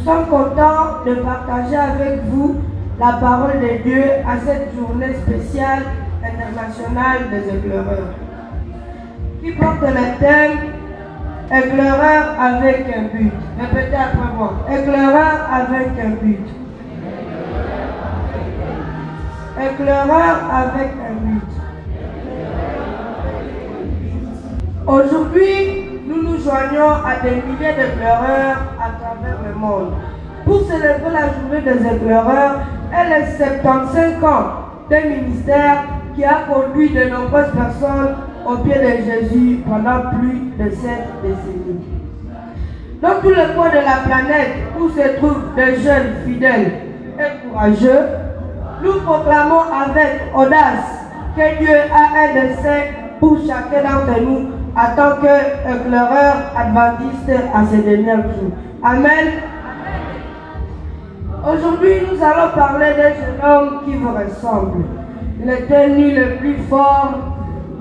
sommes contents de partager avec vous la parole de Dieu à cette journée spéciale internationale des éclaireurs, qui porte le thème éclaireur avec un but. Répétez après moi. Éclaireur avec un but. Éclaireur avec un but. Aujourd'hui, nous nous joignons à des milliers d'éclaireurs à travers le monde pour célébrer la journée des éclaireurs et les 75 ans d'un ministère qui a conduit de nombreuses personnes au pied de Jésus pendant plus de 7 décennies. Dans tous les coins de la planète où se trouvent des jeunes fidèles et courageux, nous proclamons avec audace que Dieu a un dessein pour chacun d'entre nous en tant qu'éclaireur adventiste à ces derniers jours. Amen. Aujourd'hui, nous allons parler d'un jeune homme qui vous ressemble. Il n'était ni le plus fort,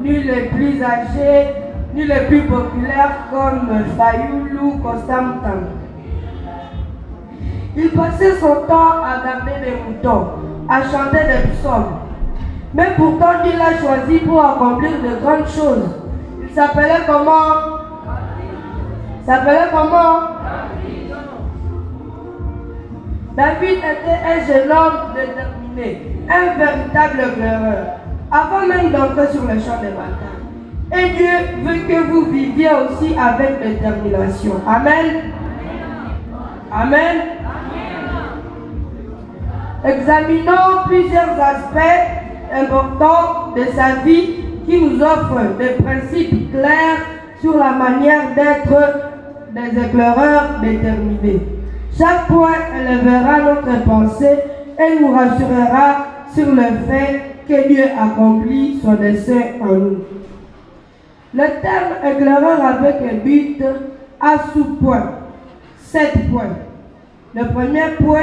ni le plus âgé, ni le plus populaire comme Fayoulou ou Constamtin. Il passait son temps à garder des moutons, à chanter des psaumes. Mais pourtant, Dieu l'a choisi pour accomplir de grandes choses. Il s'appelait comment? David était un jeune homme déterminé, un véritable éclaireur, avant même d'entrer sur le champ de bataille. Et Dieu veut que vous viviez aussi avec détermination. Amen. Amen. Examinons plusieurs aspects importants de sa vie qui nous offrent des principes clairs sur la manière d'être des éclaireurs déterminés. Chaque point élèvera notre pensée et nous rassurera sur le fait que Dieu accomplit son dessein en nous. Le terme éclaireur avec un but a sous-points, 7 points. Le premier point,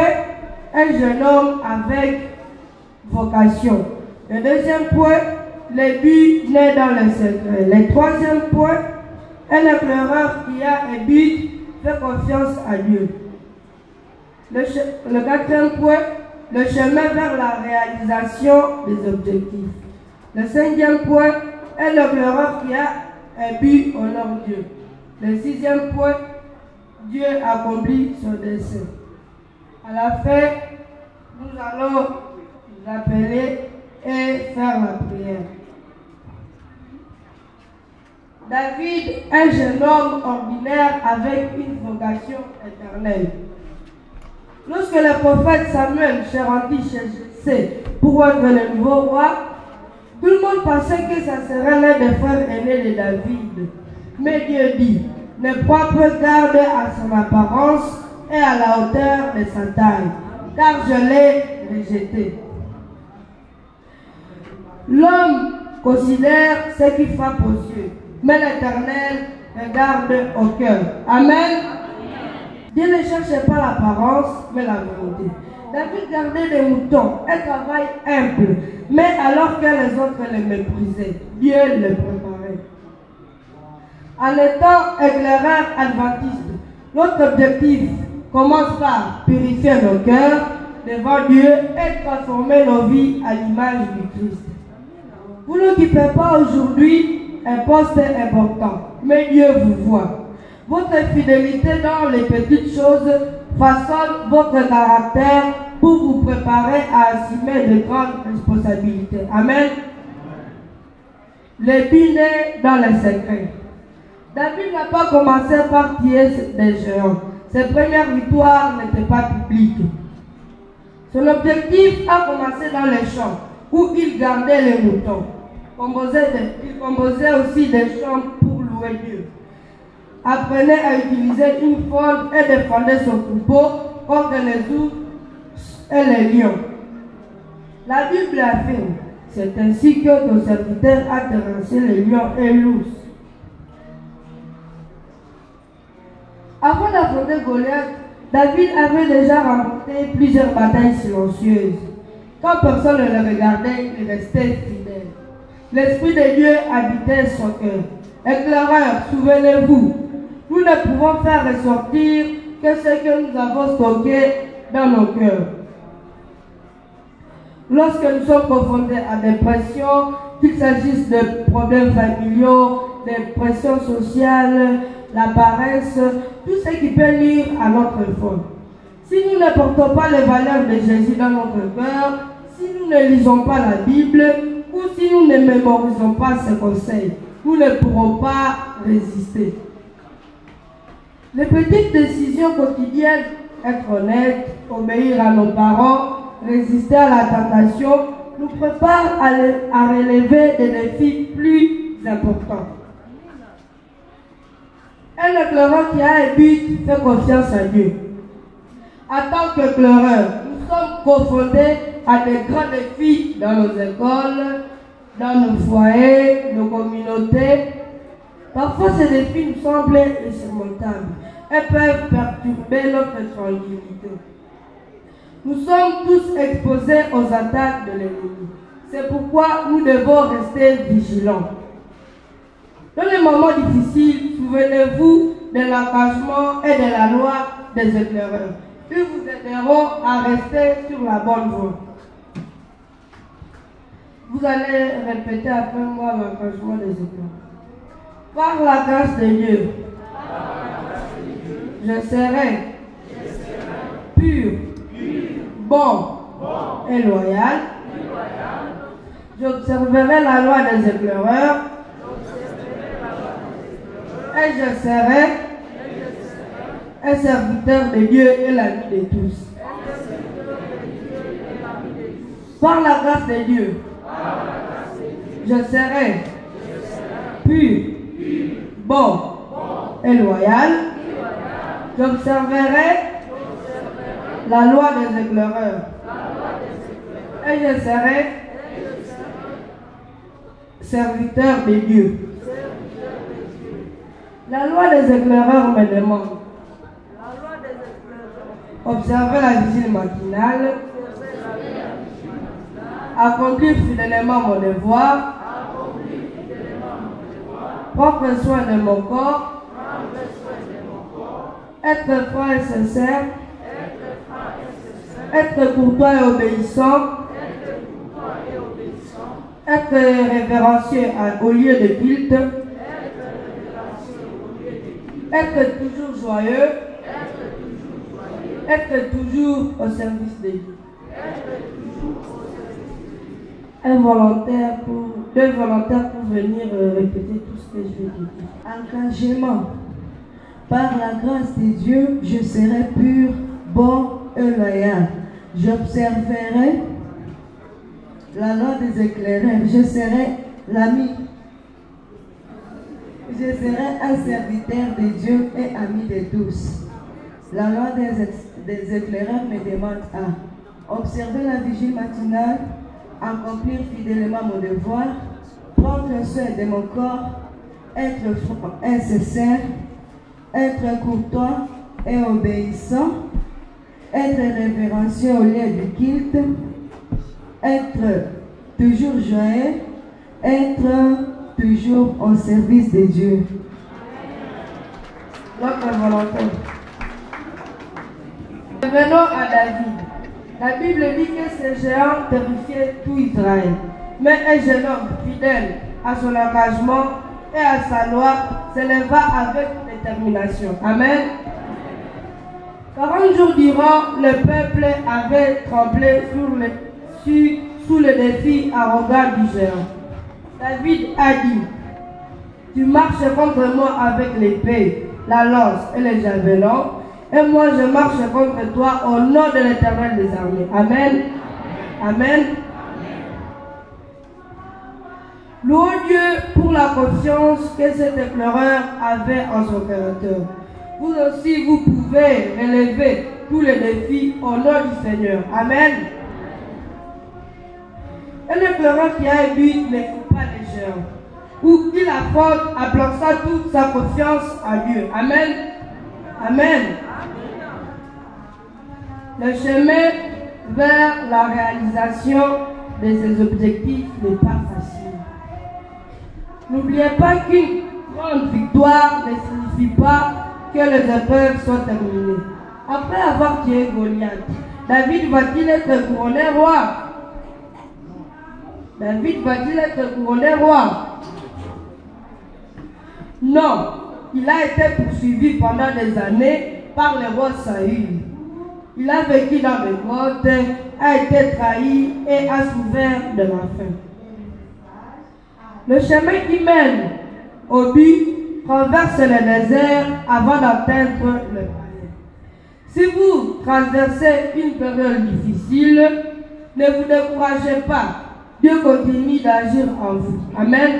un jeune homme avec vocation. Le deuxième point, le but naît dans le secret. Le troisième point, un éclaireur qui a un but fait confiance à Dieu. Le quatrième point, le chemin vers la réalisation des objectifs. Le cinquième point, un éclaireur qui a un but honore Dieu. Le sixième point, Dieu accomplit son dessein. À la fin, nous allons vous appeler et faire la prière. David, un jeune homme ordinaire avec une vocation éternelle. Lorsque le prophète Samuel se rendit chez Jessé pour être le nouveau roi, tout le monde pensait que ça serait l'un des frères aînés de David. Mais Dieu dit, ne prends peu garde à son apparence et à la hauteur de sa taille, car je l'ai rejeté. L'homme considère ce qui frappe aux yeux, mais l'Éternel regarde au cœur. Amen. Dieu ne cherchait pas l'apparence, mais la volonté. David gardait des moutons, un travail humble, mais alors que les autres le méprisaient, Dieu le préparait. En étant éclaireur adventiste, notre objectif commence par purifier nos cœurs devant Dieu et transformer nos vies à l'image du Christ. Vous n'occupez pas aujourd'hui un poste important, mais Dieu vous voit. Votre fidélité dans les petites choses façonne votre caractère pour vous préparer à assumer de grandes responsabilités. Amen. Les billets dans les secrets. David n'a pas commencé par tuer des géants. Ses premières victoires n'étaient pas publiques. Son objectif a commencé dans les champs, où il gardait les moutons. Il composait aussi des chants pour louer Dieu. Apprenait à utiliser une fronde et défendait son troupeau contre les ours et les lions. La Bible affirme, c'est ainsi que ton serviteur a terrassé les lions et l'ours. Avant d'affronter Goliath, David avait déjà remporté plusieurs batailles silencieuses. Quand personne ne le regardait, il restait fidèle. L'Esprit de Dieu habitait son cœur. Éclaireur, souvenez-vous, nous ne pouvons faire ressortir que ce que nous avons stocké dans nos cœurs. Lorsque nous sommes confrontés à des pressions, qu'il s'agisse de problèmes familiaux, des pressions sociales, la paresse, tout ce qui peut nuire à notre foi. Si nous ne portons pas les valeurs de Jésus dans notre cœur, si nous ne lisons pas la Bible, ou si nous ne mémorisons pas ses conseils, nous ne pourrons pas résister. Les petites décisions quotidiennes, être honnête, obéir à nos parents, résister à la tentation, nous préparent à relever des défis plus importants. Un éclaireur qui a un but fait confiance à Dieu. En tant qu'éclaireur, nous sommes confrontés à des grands défis dans nos écoles, dans nos foyers, nos communautés. Parfois, ces défis nous semblent insurmontables et peuvent perturber notre tranquillité. Nous sommes tous exposés aux attaques de l'ennemi. C'est pourquoi nous devons rester vigilants. Dans les moments difficiles, souvenez-vous de l'engagement et de la loi des éclaireurs. Ils vous aideront à rester sur la bonne voie. Vous allez répéter après moi l'engagement des éclaireurs. Par la grâce de Dieu, je serai pur, bon et loyal. J'observerai la loi des éclaireurs et je serai un serviteur de Dieu et l'ami de tous. Par la grâce de Dieu, je serai pur, bon et loyal. J'observerai la loi des éclaireurs et je serai serviteur de Dieu. La loi des éclaireurs me demande observer la vigile matinale, accomplir fidèlement mon devoir, prendre soin de mon corps, être franc et sincère, être courtois et obéissant, être révérencieux au lieu de culte, être toujours joyeux, être toujours au service de Dieu. Deux volontaires pour venir répéter tout ce que je vais dire. Engagement. Par la grâce de Dieu, je serai pur, bon et loyal. J'observerai la loi des éclaireurs. Je serai l'ami. Je serai un serviteur de Dieu et ami de tous. La loi des éclaireurs me demande à observer la vigile matinale, accomplir fidèlement mon devoir, prendre soin de mon corps, être franc et sincère, être courtois et obéissant, être révérencieux au lieu du culte, être toujours joyeux, être toujours au service de Dieu. Notre volonté. Revenons à David. La Bible dit que ces géants terrifiaient tout Israël. Mais un jeune homme fidèle à son engagement et à sa loi s'éleva avec détermination. Amen. 40 jours durant, le peuple avait tremblé sous le défi arrogant du géant. David a dit, tu marches contre moi avec l'épée, la lance et les javelins, et moi je marche contre toi au nom de l'Éternel des armées. Amen. Amen. Louons Dieu pour la confiance que cet éclaireur avait en son caractère. Vous aussi, vous pouvez relever tous les défis au nom du Seigneur. Amen. Un éclaireur qui a un but ne faut pas les géants, ou il affronte en plaçant toute sa confiance en Dieu. Amen. Amen. Le chemin vers la réalisation de ses objectifs n'est pas facile. N'oubliez pas qu'une grande victoire ne signifie pas que les épreuves sont terminées. Après avoir tué Goliath, David va-t-il être couronné roi? David va-t-il être couronné roi? Non, il a été poursuivi pendant des années par le roi Saül. Il a vécu dans des grottes, a été trahi et a souffert de la faim. Le chemin qui mène au but traverse le désert avant d'atteindre le palais. Si vous traversez une période difficile, ne vous découragez pas. Dieu continue d'agir en vous. Amen.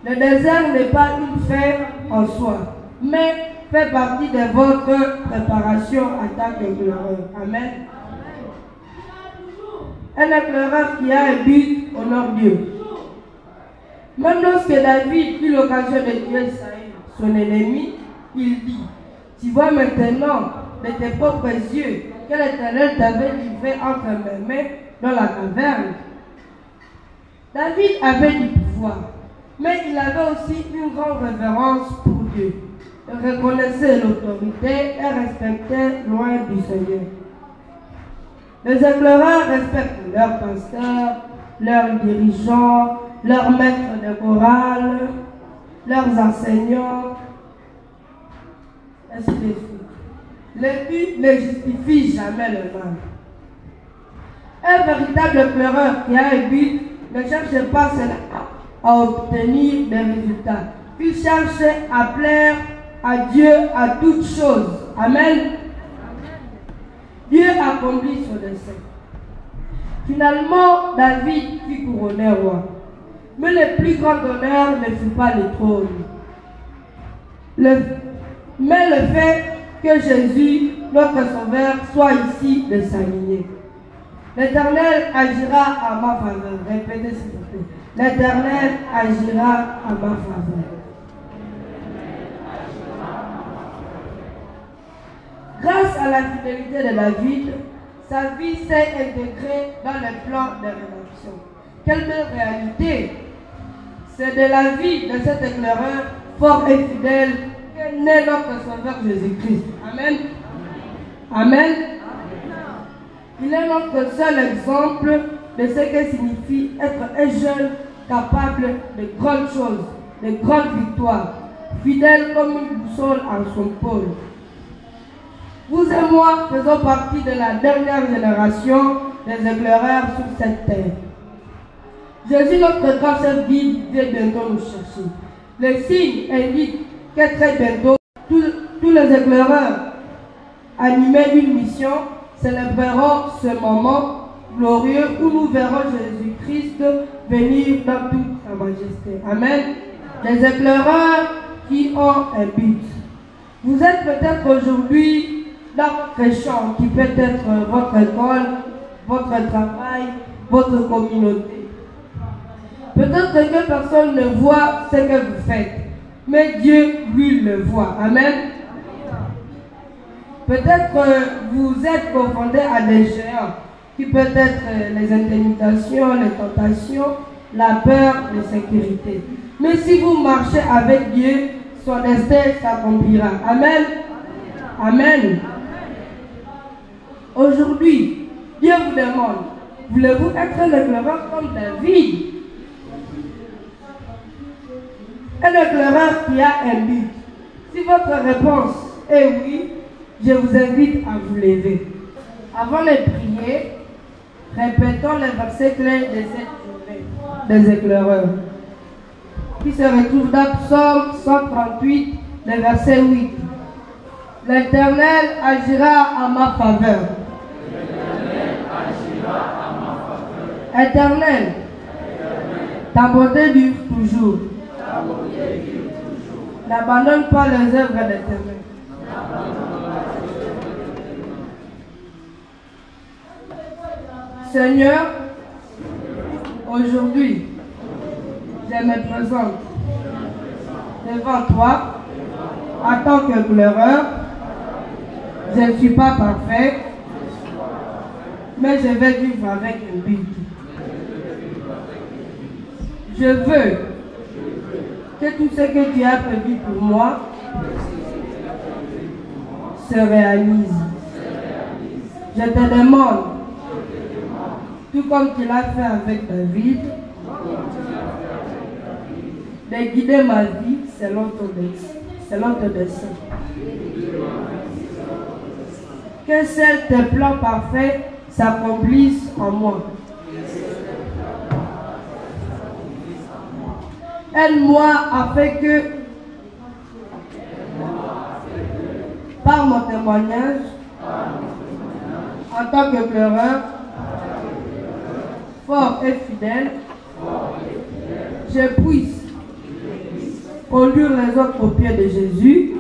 Le désert n'est pas une fin en soi, mais fait partie de votre préparation en tant qu'éclaireur. Amen. Un éclaireur qui a un but honore Dieu. Même lorsque David eut l'occasion de tuer Saül, son ennemi, il dit, tu vois maintenant de tes propres yeux que l'Éternel t'avait livré entre mes mains dans la caverne. David avait du pouvoir, mais il avait aussi une grande révérence pour Dieu. Il reconnaissait l'autorité et respectait loin du Seigneur. Les éclaireurs respectent leurs pasteurs, leurs dirigeants, leurs maîtres de chorale, leurs enseignants, ainsi de suite. Le but ne justifie jamais le mal. Un véritable éclaireur qui a un but ne cherche pas à obtenir des résultats. Il cherche à plaire à Dieu à toutes choses. Amen. Dieu accomplit son dessein. Finalement, David fut couronné roi. Mais le plus grand honneur ne fut pas le trône. Mais le fait que Jésus, notre Sauveur, soit ici de s'aligner. L'Éternel agira à ma faveur. Répétez s'il vous plaît. L'Éternel agira à ma faveur. Grâce à la fidélité de David, sa vie s'est intégrée dans le plan de rédemption. Quelle belle réalité! C'est de la vie de cet éclaireur fort et fidèle qu'est né notre Sauveur Jésus-Christ. Amen. Amen. Il est notre seul exemple de ce que signifie être un jeune capable de grandes choses, de grandes victoires, fidèle comme une boussole en son pôle. Vous et moi faisons partie de la dernière génération des éclaireurs sur cette terre. Jésus, notre grand chef guide, vient bientôt nous chercher. Les signes indiquent que très bientôt, tous les éclaireurs animés d'une mission célébreront ce moment glorieux où nous verrons Jésus-Christ venir dans toute sa majesté. Amen. Les éclaireurs qui ont un but. Vous êtes peut-être aujourd'hui dans votre champ, qui peut être votre école, votre travail, votre communauté. Peut-être que personne ne voit ce que vous faites, mais Dieu, lui, le voit. Amen. Peut-être que vous êtes confronté à des géants, qui peuvent être les intimidations, les tentations, la peur, l'insécurité. Mais si vous marchez avec Dieu, son destin s'accomplira. Amen. Amen. Aujourd'hui, Dieu vous demande, voulez-vous être un éclaireur comme David? Un éclaireur qui a un but. Si votre réponse est oui, je vous invite à vous lever. Avant de prier, répétons les versets clés de cette journée des éclaireurs, qui se retrouve dans Psaume 138, le verset 8. L'Éternel agira à ma faveur. Éternel, ta bonté dure toujours. N'abandonne pas les œuvres de tes mains. Seigneur, aujourd'hui, je me présente devant toi en tant qu'éclaireur. Je ne suis pas parfait, mais je vais vivre avec un but. Je veux que tout ce que tu as prévu pour moi se réalise. Je te demande, tout comme tu l'as fait avec David, de guider ma vie selon ton dessein. Que seuls tes plans parfaits s'accomplissent en moi. Aide-moi afin que, par mon témoignage, en tant que pleureur, fort et fidèle, je puisse conduire les autres au pied de Jésus.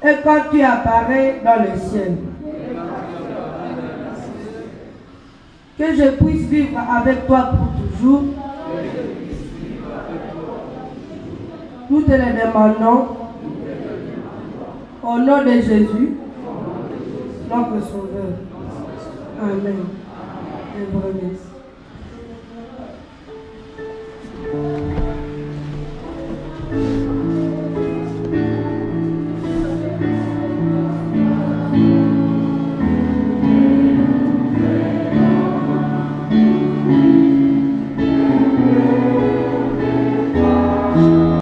Et quand tu apparais dans le ciel, que je puisse vivre avec toi pour toujours. Nous te le demandons au nom de Jésus, notre Sauveur. Amen. Je vous remercie.